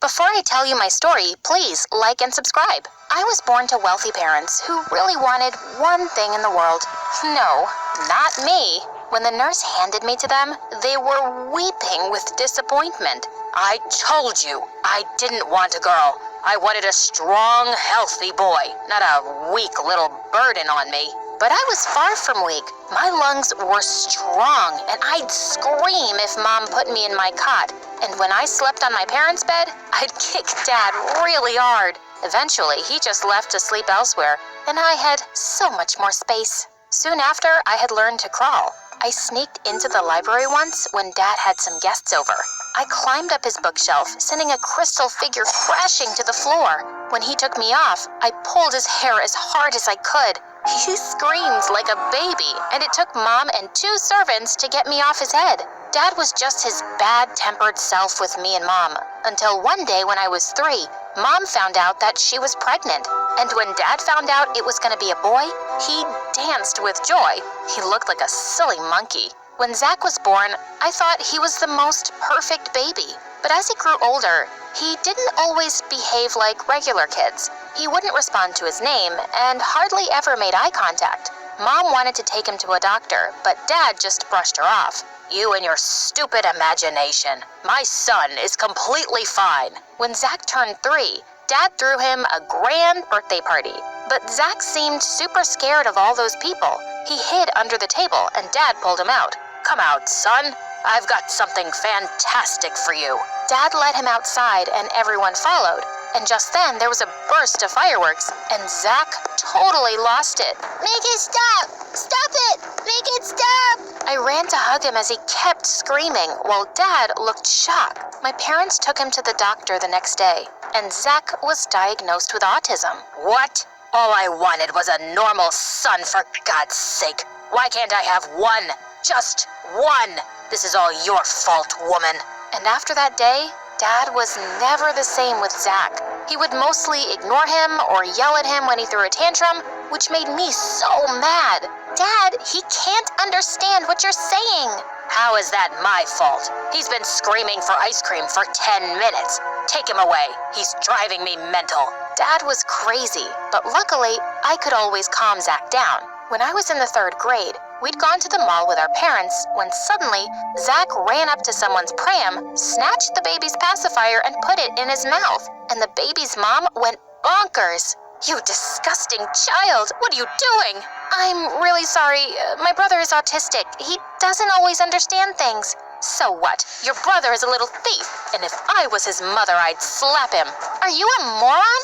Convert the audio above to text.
Before I tell you my story, please like and subscribe. I was born to wealthy parents who really wanted one thing in the world. No, not me. When the nurse handed me to them, they were weeping with disappointment. I told you, I didn't want a girl. I wanted a strong, healthy boy, not a weak little burden on me. But I was far from weak. My lungs were strong, and I'd scream if Mom put me in my cot. And when I slept on my parents' bed, I'd kick Dad really hard. Eventually, he just left to sleep elsewhere, and I had so much more space. Soon after, I had learned to crawl. I sneaked into the library once when Dad had some guests over. I climbed up his bookshelf, sending a crystal figure crashing to the floor. When he took me off, I pulled his hair as hard as I could. He screamed like a baby, and it took Mom and 2 servants to get me off his head. Dad was just his bad-tempered self with me and Mom, until one day when I was 3, Mom found out that she was pregnant. And when Dad found out it was going to be a boy, he danced with joy. He looked like a silly monkey. When Zach was born, I thought he was the most perfect baby. But as he grew older, he didn't always behave like regular kids. He wouldn't respond to his name and hardly ever made eye contact. Mom wanted to take him to a doctor, but Dad just brushed her off. You and your stupid imagination. My son is completely fine. When Zach turned 3, Dad threw him a grand birthday party. But Zach seemed super scared of all those people. He hid under the table and Dad pulled him out. Come out, son. I've got something fantastic for you. Dad led him outside and everyone followed. And just then there was a burst of fireworks and Zach totally lost it. Make it stop! Stop it! Make it stop! I ran to hug him as he kept screaming while Dad looked shocked. My parents took him to the doctor the next day and Zach was diagnosed with autism. What? All I wanted was a normal son, for God's sake. Why can't I have one? Just one. This is all your fault, woman. And after that day, Dad was never the same with Zach. He would mostly ignore him or yell at him when he threw a tantrum, which made me so mad. Dad, he can't understand what you're saying. How is that my fault? He's been screaming for ice cream for 10 minutes. Take him away. He's driving me mental. Dad was crazy, but luckily, I could always calm Zach down. When I was in the 3rd grade, we'd gone to the mall with our parents when suddenly Zach ran up to someone's pram, snatched the baby's pacifier, and put it in his mouth. And the baby's mom went bonkers. You disgusting child! What are you doing? I'm really sorry. My brother is autistic. He doesn't always understand things. So what? Your brother is a little thief, and if I was his mother, I'd slap him. Are you a moron?